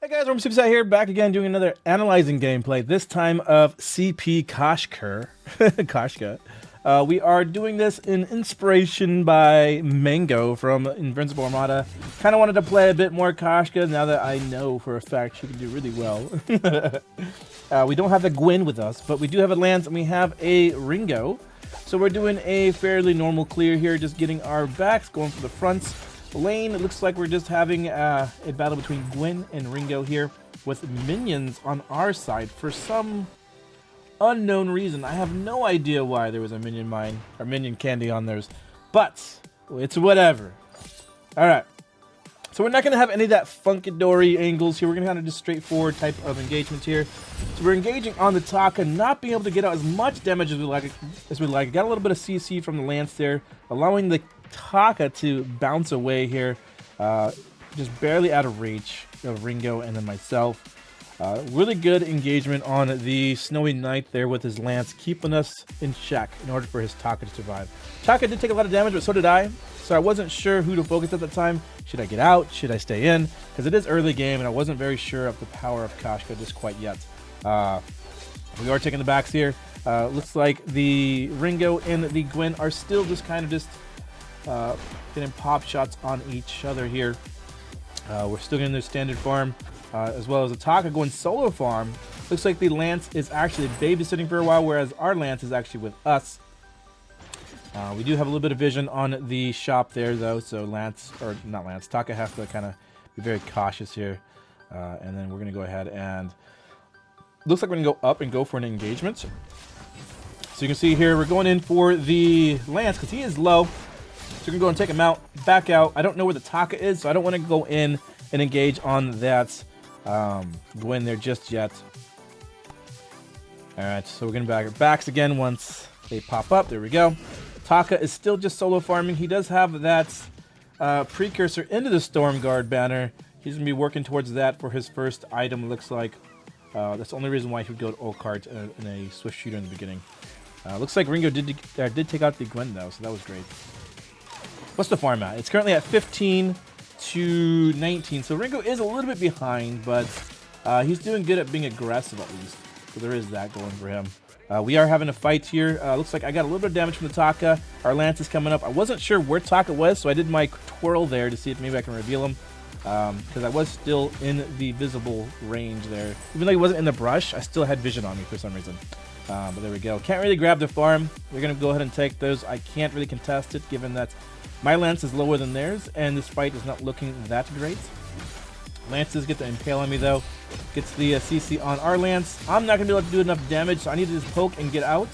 Hey guys, Rumblysuperset here, back again doing another analyzing gameplay, this time of CP Koshka. Koshka. We are doing this in inspiration by Mango from Invincible Armada. Kind of wanted to play a bit more Koshka now that I know for a fact she can do really well. We don't have a Gwyn with us, but we do have a Lance and we have a Ringo. So we're doing a fairly normal clear here, just getting our backs, going for the fronts. Lane, it looks like we're just having a battle between Gwyn and Ringo here with minions on our side for some unknown reason. I have no idea why there was a minion mine or minion candy on theirs, but it's whatever. All right, so we're not going to have any of that funky-dory angles here. We're going to kind of just straightforward type of engagement here. So we're engaging on the Taka, not being able to get out as much damage as we like. Got a little bit of CC from the Lance there, allowing the Taka to bounce away here, just barely out of reach of Ringo and then myself. Really good engagement on the Snowy Knight there with his Lance, keeping us in check in order for his Taka to survive. Taka did take a lot of damage, but so did I, so I wasn't sure who to focus at the time. Should I get out? Should I stay in? Because it is early game, and I wasn't very sure of the power of Koshka just quite yet. We are taking the backs here. Looks like the Ringo and the Gwyn are still just kind of just getting pop shots on each other here. We're still getting their standard farm, as well as the Taka going solo farm. Looks like the Lance is actually babysitting for a while, whereas our Lance is actually with us. We do have a little bit of vision on the shop there, though, so Taka has to kind of be very cautious here. And then we're going to go ahead and looks like we're going to go up and go for an engagement. So you can see here, we're going in for the Lance because he is low. So we're going to go and take him out, back out. I don't know where the Taka is, so I don't want to go in and engage on that Gwyn there just yet. All right, so we're going to back our backs again once they pop up. There we go. Taka is still just solo farming. He does have that precursor into the Storm Guard banner. He's going to be working towards that for his first item, it looks like. That's the only reason why he would go to Old Cart in a Swift Shooter in the beginning. Looks like Ringo did take out the Gwyn, though, so that was great. What's the farm at? It's currently at 15 to 19, so Ringo is a little bit behind, but he's doing good at being aggressive at least. So there is that going for him. We are having a fight here. Looks like I got a little bit of damage from the Taka. Our Lance is coming up. I wasn't sure where Taka was, so I did my twirl there to see if maybe I can reveal him. Because I was still in the visible range there. Even though he wasn't in the brush, I still had vision on me for some reason. But there we go. Can't really grab the farm. We're going to go ahead and take those. I can't really contest it, given that my Lance is lower than theirs, and this fight is not looking that great. Lances get the impale on me, though. Gets the CC on our Lance. I'm not going to be able to do enough damage, so I need to just poke and get out.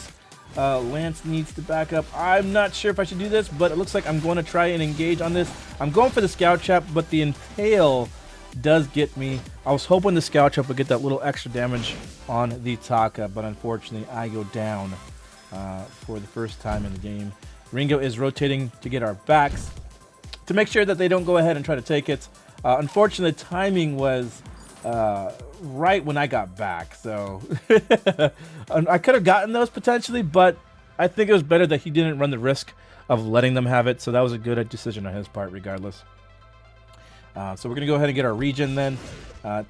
Lance needs to back up. I'm not sure if I should do this, but it looks like I'm going to try and engage on this. I'm going for the Scout Trap, but the impale does get me. I was hoping the Scout Trap would get that little extra damage on the Taka, but unfortunately I go down for the first time in the game. Ringo is rotating to get our backs to make sure that they don't go ahead and try to take it. Unfortunately, the timing was right when I got back, so I could have gotten those potentially, but I think it was better that he didn't run the risk of letting them have it, so that was a good decision on his part regardless. So we're going to go ahead and get our regen then.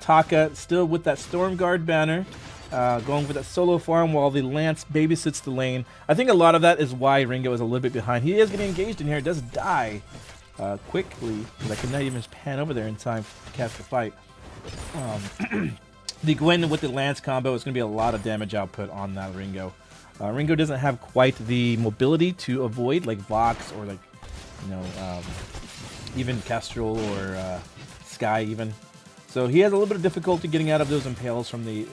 Taka still with that Storm Guard banner, going for that solo farm while the Lance babysits the lane. I think a lot of that is why Ringo is a little bit behind. He is getting engaged in here. It does die quickly, because I could not even pan over there in time to catch the fight. The Gwyn with the Lance combo is going to be a lot of damage output on that Ringo. Ringo doesn't have quite the mobility to avoid like Vox or like, even Kestrel or Sky even. So he has a little bit of difficulty getting out of those impales from the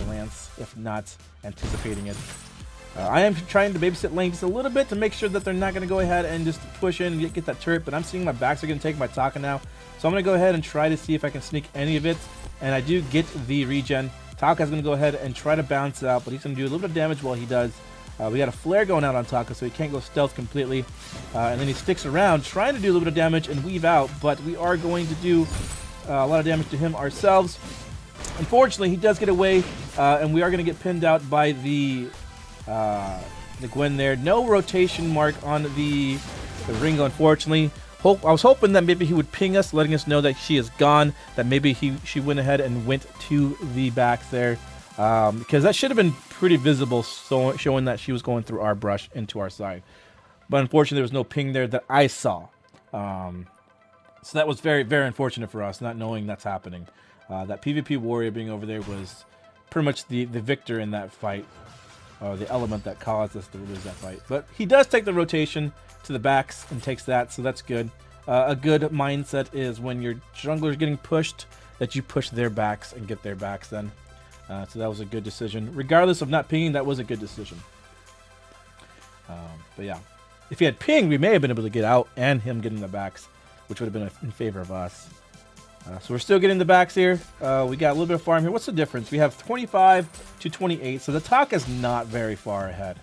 Lance, if not anticipating it. I am trying to babysit lane just a little bit to make sure that they're not going to go ahead and just push in and get that turret, but I'm seeing my backs are going to take my Taka now. So I'm going to go ahead and try to see if I can sneak any of it, and I do get the regen. Taka's going to go ahead and try to bounce out, but he's going to do a little bit of damage while he does. We got a flare going out on Taka, so he can't go stealth completely. And then he sticks around, trying to do a little bit of damage and weave out, but we are going to do a lot of damage to him ourselves. Unfortunately, he does get away, and we are going to get pinned out by the Gwyn there. No rotation mark on the Ringo, unfortunately. I was hoping that maybe he would ping us, letting us know that she is gone, that maybe she went ahead and went to the backs there, because that should have been pretty visible, showing that she was going through our brush into our side. But unfortunately, there was no ping there that I saw. So that was very, very unfortunate for us, not knowing that's happening. That PvP warrior being over there was pretty much the victor in that fight, or the element that caused us to lose that fight. But he does take the rotation to the backs and takes that, so that's good. A good mindset is when your jungler is getting pushed, that you push their backs and get their backs then. So that was a good decision. Regardless of not pinging, that was a good decision. But yeah, if he had pinged, we may have been able to get out and him getting the backs, which would have been in favor of us. So we're still getting the backs here. We got a little bit of farm here. What's the difference? We have 25 to 28, so the Taka's not very far ahead,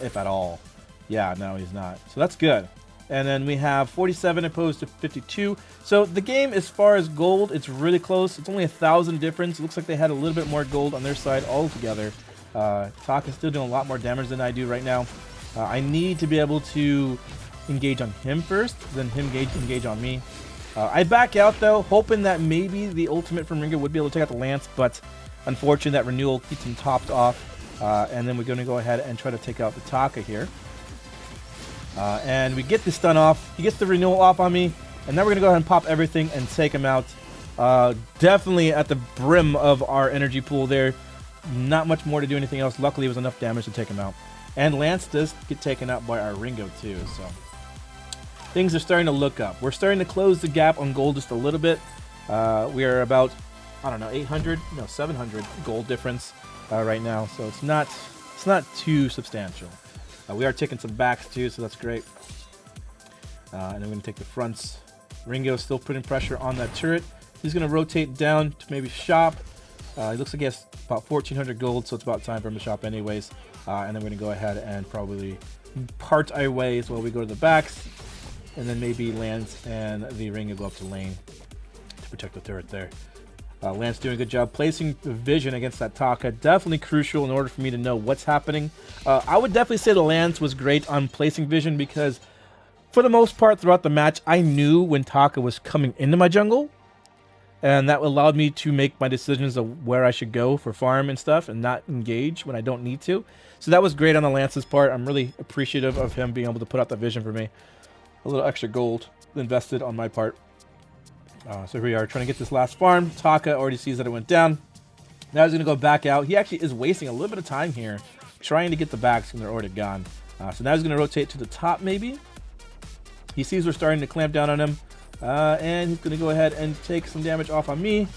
if at all. Yeah, no, he's not. So that's good. And then we have 47 opposed to 52. So the game, as far as gold, it's really close. It's only 1,000 difference. It looks like they had a little bit more gold on their side altogether. Taka's still doing a lot more damage than I do right now. I need to be able to engage on him first, then him engage on me. I back out, though, hoping that maybe the ultimate from Ringo would be able to take out the Lance, but unfortunately that renewal keeps him topped off. And then we're going to go ahead and try to take out the Taka here. And we get the stun off. He gets the renewal off on me. And now we're going to go ahead and pop everything and take him out. Definitely at the brim of our energy pool there. Not much more to do anything else. Luckily, it was enough damage to take him out. And Lance does get taken out by our Ringo, too. So things are starting to look up. We're starting to close the gap on gold just a little bit. We are about, I don't know, 700 gold difference right now. So it's not too substantial. We are taking some backs too, so that's great. And then we're going to take the fronts. Ringo's still putting pressure on that turret. He's going to rotate down to maybe shop. He looks like he has about 1,400 gold, so it's about time for him to shop anyways. And then we're going to go ahead and probably part our ways while we go to the backs. And then maybe Lance and the Ringo go up to lane to protect the turret there. Lance doing a good job placing the vision against that Taka. Definitely crucial in order for me to know what's happening. I would definitely say the Lance was great on placing vision because for the most part throughout the match, I knew when Taka was coming into my jungle. And that allowed me to make my decisions of where I should go for farm and stuff and not engage when I don't need to. So that was great on the Lance's part. I'm really appreciative of him being able to put out the vision for me. A little extra gold invested on my part. So here we are trying to get this last farm. Taka already sees that it went down. Now he's going to go back out. He actually is wasting a little bit of time here trying to get the backs when they're already gone. So now he's going to rotate to the top maybe. He sees we're starting to clamp down on him. And he's going to go ahead and take some damage off on me.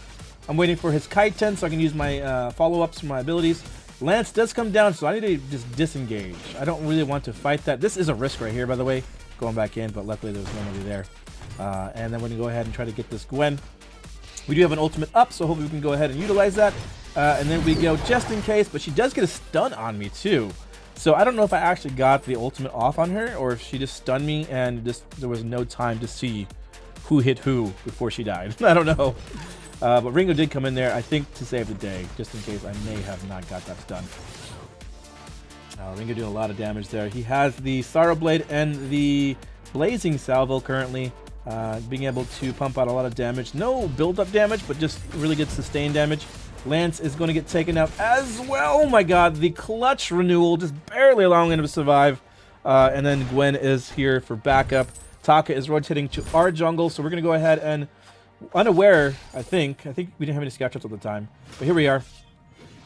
I'm waiting for his kite 10 so I can use my follow-ups for my abilities. Lance does come down, so I need to just disengage. I don't really want to fight that. This is a risk right here, by the way, going back in, but luckily there was nobody there. And then we're going to go ahead and try to get this Gwen. We do have an ultimate up, so hopefully we can go ahead and utilize that. And then we go just in case, but she does get a stun on me too. So I don't know if I actually got the ultimate off on her, or if she just stunned me and there was no time to see who hit who before she died. I don't know. But Ringo did come in there, I think, to save the day, just in case I may have not got that stun. Ringo doing a lot of damage there. He has the Sorrow Blade and the Blazing Salvo currently, being able to pump out a lot of damage. No build-up damage, but just really good sustained damage. Lance is going to get taken out as well. Oh my god, the clutch renewal, just barely allowing him to survive. And then Gwen is here for backup. Taka is rotating to our jungle, so we're going to go ahead and, unaware, I think we didn't have any scout-ups at the time, but here we are.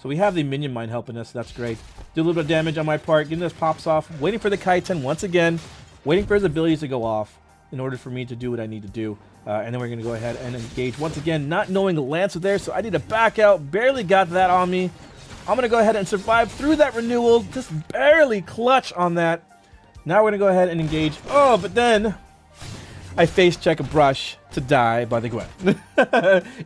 So we have the minion mine helping us, that's great. Do a little bit of damage on my part, getting those pops off, waiting for the Kaiten once again, waiting for his abilities to go off in order for me to do what I need to do. And then we're going to go ahead and engage once again, not knowing the Lance was there, so I need to back out. Barely got that on me. I'm going to go ahead and survive through that renewal, just barely clutch on that. Now we're going to go ahead and engage. Oh, but then I face check a brush to die by the Gwen.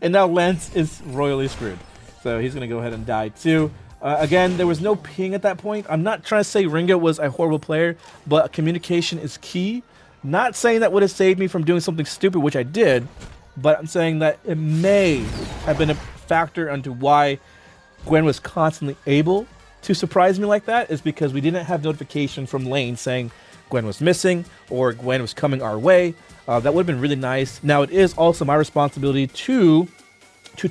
And now Lance is royally screwed. So he's going to go ahead and die too. Again, there was no ping at that point. I'm not trying to say Ringo was a horrible player, but communication is key. Not saying that would have saved me from doing something stupid, which I did, but I'm saying that it may have been a factor into why Gwen was constantly able to surprise me like that, is because we didn't have notification from lane saying Gwen was missing or Gwen was coming our way. That would have been really nice. Now, it is also my responsibility to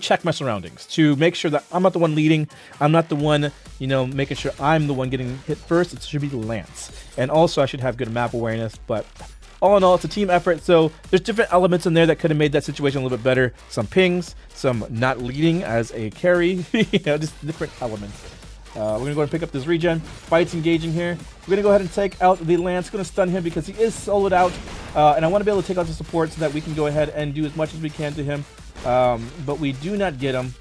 check my surroundings, to make sure that I'm not the one leading. I'm not the one, you know, making sure I'm the one getting hit first. It should be Lance. And also, I should have good map awareness. But all in all, it's a team effort. So there's different elements in there that could have made that situation a little bit better. Some pings, some not leading as a carry, you know, just different elements. We're going to go and pick up this regen. Fight's engaging here. We're going to go ahead and take out the Lance. Going to stun him because he is soloed out. And I want to be able to take out the support so that we can go ahead and do as much as we can to him. But we do not get him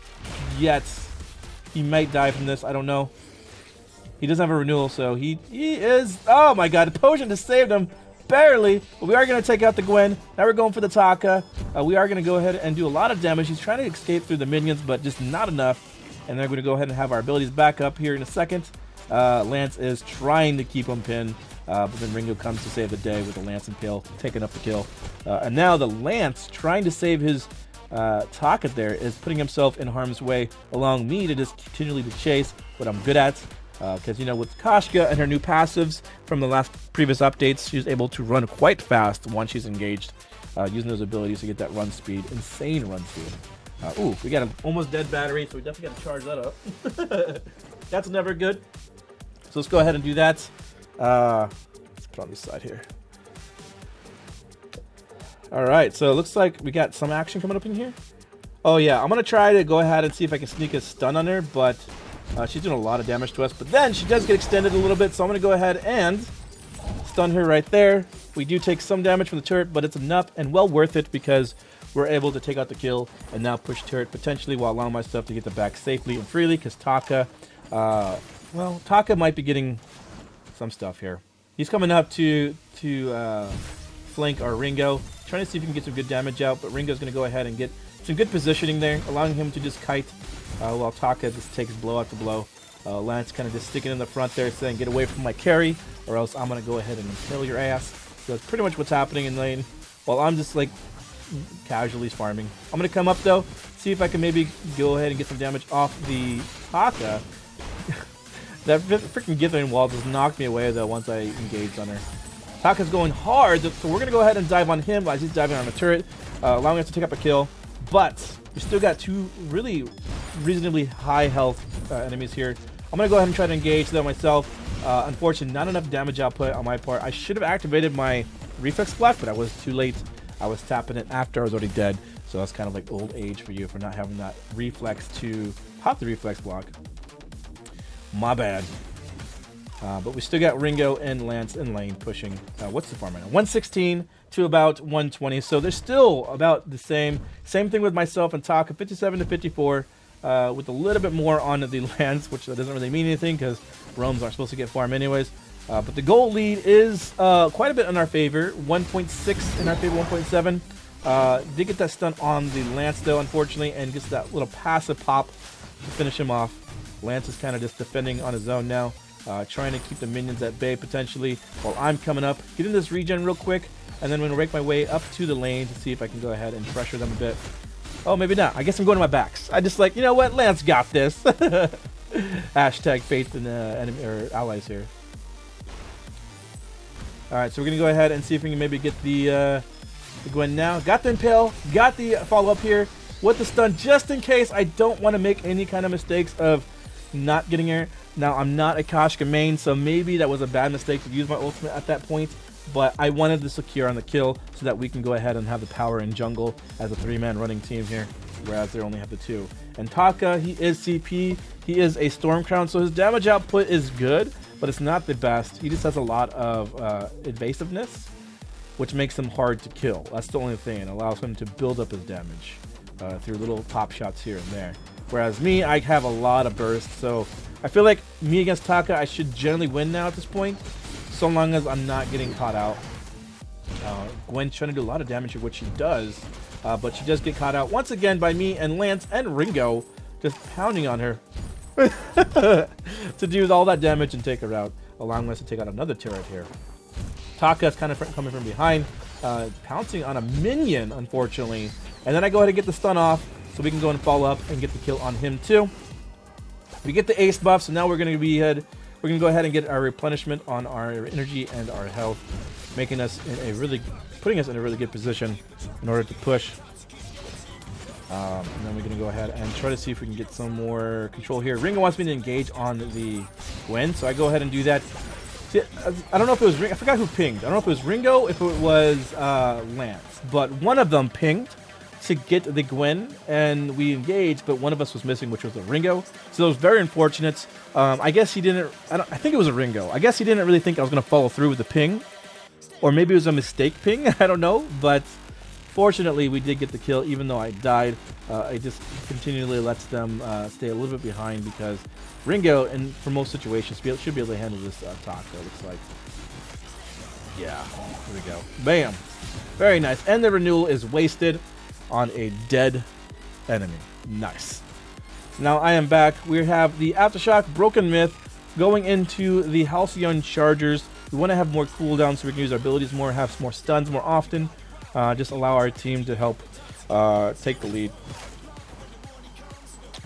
yet. He might die from this. I don't know. He doesn't have a renewal, so he is... Oh my god, the potion just saved him. Barely. But we are going to take out the Gwen. Now we're going for the Taka. We are going to go ahead and do a lot of damage. He's trying to escape through the minions, but just not enough. And then we're going to go ahead and have our abilities back up here in a second. Lance is trying to keep him pinned. But then Ringo comes to save the day with the Lance Impale, taking up the kill. And now the Lance, trying to save his Taka there, is putting himself in harm's way, allowing me to just continually to chase what I'm good at. Because, you know, with Koshka and her new passives from the previous updates, she's able to run quite fast once she's engaged, using those abilities to get that run speed, insane run speed. Ooh, we got an almost dead battery, so we definitely got to charge that up. That's never good. So let's go ahead and do that. Let's put on this side here. All right, so it looks like we got some action coming up in here. Oh yeah, I'm gonna try to go ahead and see if I can sneak a stun on her, but she's doing a lot of damage to us. But then she does get extended a little bit, so I'm gonna go ahead and stun her right there. We do take some damage from the turret, but it's enough and well worth it because we're able to take out the kill and now push turret potentially while allowing myself to get the back safely and freely. Because Taka, well, Taka might be getting some stuff here. He's coming up to flank our Ringo, trying to see if he can get some good damage out. But Ringo's going to go ahead and get some good positioning there, allowing him to just kite while Taka just takes blow after blow. Lance kind of just sticking in the front there, saying, "Get away from my carry, or else I'm going to go ahead and kill your ass." So that's pretty much what's happening in lane. While I'm just like casually farming. I'm going to come up though, see if I can maybe go ahead and get some damage off the Taka. That freaking Githering wall just knocked me away though once I engaged on her. Taka's going hard, so we're going to go ahead and dive on him as he's diving on the turret, allowing us to take up a kill. But we still got two really reasonably high health enemies here. I'm going to go ahead and try to engage them myself. Unfortunately, not enough damage output on my part. I should have activated my reflex block, but I was too late. I was tapping it after I was already dead. So that's kind of like old age for you for not having that reflex to pop the reflex block. My bad. But we still got Ringo and Lance in lane pushing. What's the farm right now? 116 to about 120. So they're still about the same. Same thing with myself and Taka, 57 to 54. With a little bit more on the Lance, which doesn't really mean anything because roams aren't supposed to get farm anyways. But the goal lead is quite a bit in our favor. 1.6 in our favor, 1.7. Did get that stun on the Lance though, unfortunately, and gets that little passive pop to finish him off. Lance is kind of just defending on his own now, trying to keep the minions at bay potentially, while I'm coming up, getting this regen real quick, and then I'm going to make my way up to the lane to see if I can go ahead and pressure them a bit. Oh, maybe not. I guess I'm going to my backs. I just like, you know what? Lance got this. Hashtag faith in enemy or allies here. All right, so we're going to go ahead and see if we can maybe get the Gwen now. Got the Impale, got the follow-up here with the stun, just in case I don't want to make any kind of mistakes of not getting her. Now, I'm not a Koshka main, so maybe that was a bad mistake to use my ultimate at that point, but I wanted to secure on the kill so that we can go ahead and have the power in jungle as a three-man running team here, whereas they only have the two. And Taka, he is CP, he is a Storm Crown, so his damage output is good, but it's not the best. He just has a lot of evasiveness, which makes him hard to kill. That's the only thing. It allows him to build up his damage through little pop shots here and there. Whereas me, I have a lot of burst, so I feel like me against Taka, I should generally win now at this point, so long as I'm not getting caught out. Gwen's trying to do a lot of damage here, which she does, but she does get caught out once again by me and Lance and Ringo, just pounding on her to do all that damage and take her out, allowing us to take out another turret here. Taka's kind of coming from behind, pouncing on a minion, unfortunately, and then I go ahead and get the stun off, so we can go and follow up and get the kill on him too. We get the ace buff, so now we're going to we're going to go ahead and get our replenishment on our energy and our health, putting us in a really good position in order to push. And then we're going to go ahead and try to see if we can get some more control here. Ringo wants me to engage on the Gwen, so I go ahead and do that. See, I don't know if it was Ringo. I forgot who pinged. I don't know if it was Ringo, if it was Lance. But one of them pinged to get the Gwen, and we engaged, but one of us was missing, which was the Ringo. So it was very unfortunate. I guess he didn't... I think it was a Ringo. I guess he didn't really think I was going to follow through with the ping. Or maybe it was a mistake ping. I don't know, but... Fortunately, we did get the kill, even though I died. I just continually lets them stay a little bit behind because Ringo, and for most situations, should be able to handle this taco. Looks like. Yeah, here we go. Bam. Very nice. And the renewal is wasted on a dead enemy. Nice. Now I am back. We have the Aftershock Broken Myth going into the Halcyon Chargers. We want to have more cooldowns so we can use our abilities more, have more stuns more often. Just allow our team to help take the lead.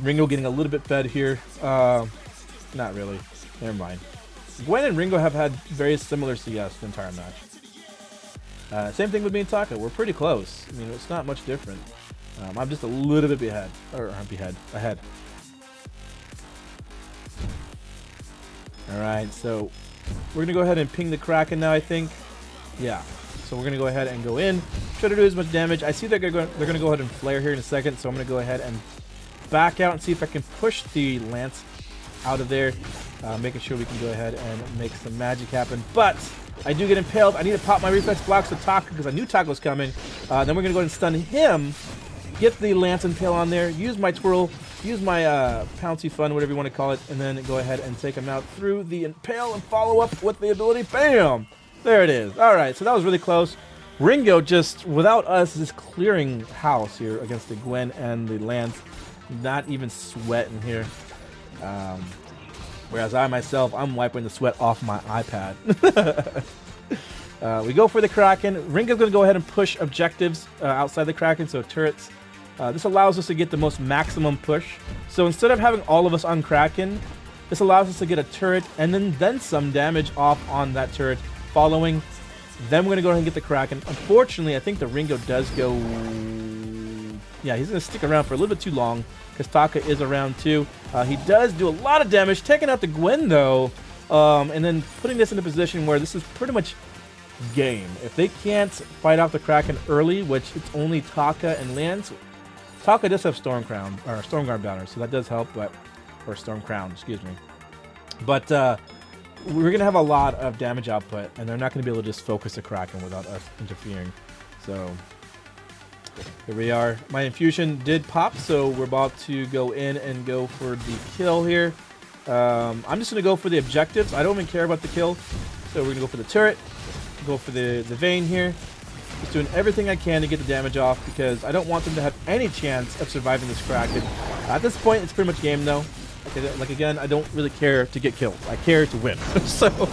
Ringo getting a little bit fed here. Not really. Never mind. Gwen and Ringo have had very similar CS the entire match. Same thing with me and Taka. We're pretty close. I mean, it's not much different. I'm just a little bit ahead. Alright, so we're going to go ahead and ping the Kraken now, I think. Yeah. So we're going to go ahead and go in, try to do as much damage. I see they're going to go ahead and flare here in a second, so I'm going to go ahead and back out and see if I can push the Lance out of there, making sure we can go ahead and make some magic happen. But I do get impaled. I need to pop my reflex blocks with Taka because I knew Taka was coming. Then we're going to go ahead and stun him, get the Lance impale on there, use my twirl, use my pouncy fun, whatever you want to call it, and then go ahead and take him out through the impale and follow up with the ability. Bam! There it is. All right, so that was really close. Ringo just, without us, is clearing house here against the Gwen and the Lance. Not even sweating here. Whereas I myself, I'm wiping the sweat off my iPad. We go for the Kraken. Ringo's going to go ahead and push objectives outside the Kraken, so turrets. This allows us to get the most maximum push. So instead of having all of us on Kraken, this allows us to get a turret and then some damage off on that turret. Following, then we're going to go ahead and get the Kraken. Unfortunately, I think the Ringo does go... Yeah, he's going to stick around for a little bit too long because Taka is around too. He does do a lot of damage, taking out the Gwen though, and then putting this in a position where this is pretty much game. If they can't fight off the Kraken early, which it's only Taka and Lance, Taka does have Stormguard banner, so that does help, but... Or Storm Crown, excuse me. But, we're going to have a lot of damage output, and they're not going to be able to just focus the Kraken without us interfering. So, here we are. My infusion did pop, so we're about to go in and go for the kill here. I'm just going to go for the objectives. I don't even care about the kill. So, we're going to go for the turret, go for the vein here. Just doing everything I can to get the damage off, because I don't want them to have any chance of surviving this Kraken. At this point, it's pretty much game, though. Like again, I don't really care to get killed. I care to win. So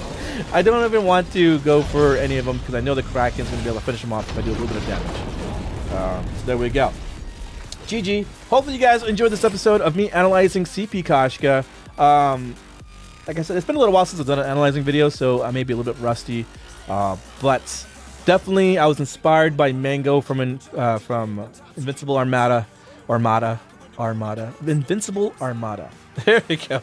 I don't even want to go for any of them because I know the Kraken's going to be able to finish them off if I do a little bit of damage. So there we go. GG. Hopefully you guys enjoyed this episode of me analyzing CP Koshka. Like I said, it's been a little while since I've done an analyzing video, so I may be a little bit rusty. But definitely I was inspired by Mango from Invincible Armada. Invincible Armada. There we go.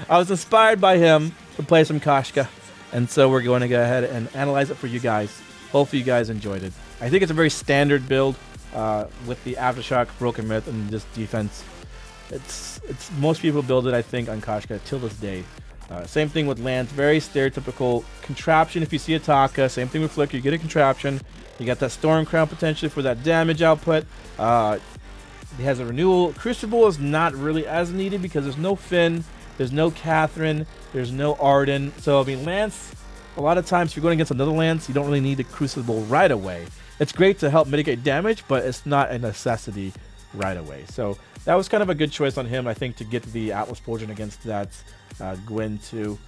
I was inspired by him to play some Koshka, and so we're going to go ahead and analyze it for you guys. Hopefully you guys enjoyed it. I think it's a very standard build with the Aftershock, Broken Myth, and just defense. It's most people build it, I think, on Koshka till this day. Same thing with Lance, very stereotypical contraption. If you see a Taka, same thing with Flicker, you get a contraption. You got that Storm Crown potentially for that damage output. He has a renewal. Crucible is not really as needed because there's no Finn, there's no Catherine, there's no Arden. So, I mean, Lance, a lot of times if you're going against another Lance, you don't really need the Crucible right away. It's great to help mitigate damage, but it's not a necessity right away. So, that was kind of a good choice on him, I think, to get the Atlas Poison against that Gwen too,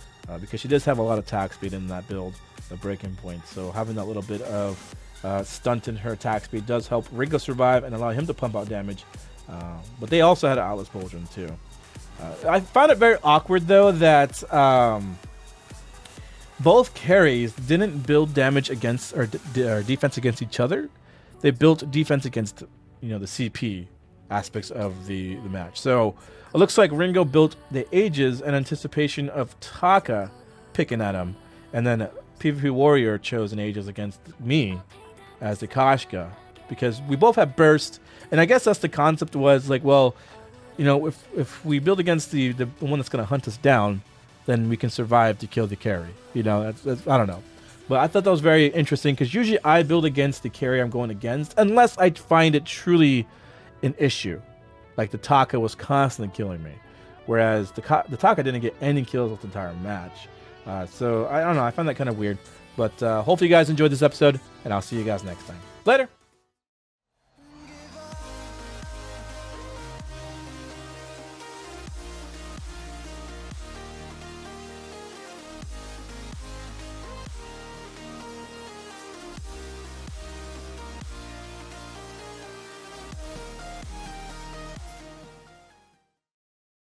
because she does have a lot of attack speed in that build, the breaking point. So, having that little bit of stunting her attack speed does help Ringo survive and allow him to pump out damage. But they also had an Atlas Potion too. I found it very awkward though that both carries didn't build damage against or defense against each other. They built defense against, you know, the CP aspects of the match. So it looks like Ringo built the Aegis in anticipation of Taka picking at him, and then PvP Warrior chose an Aegis against me as the Koshka, because we both have burst, and I guess that's the concept was like, well, you know, if we build against the one that's going to hunt us down, then we can survive to kill the carry. You know, that's I don't know. But I thought that was very interesting, because usually I build against the carry I'm going against, unless I find it truly an issue. Like the Taka was constantly killing me, whereas the Taka didn't get any kills the entire match. So I don't know, I find that kind of weird. But hopefully you guys enjoyed this episode, and I'll see you guys next time. Later!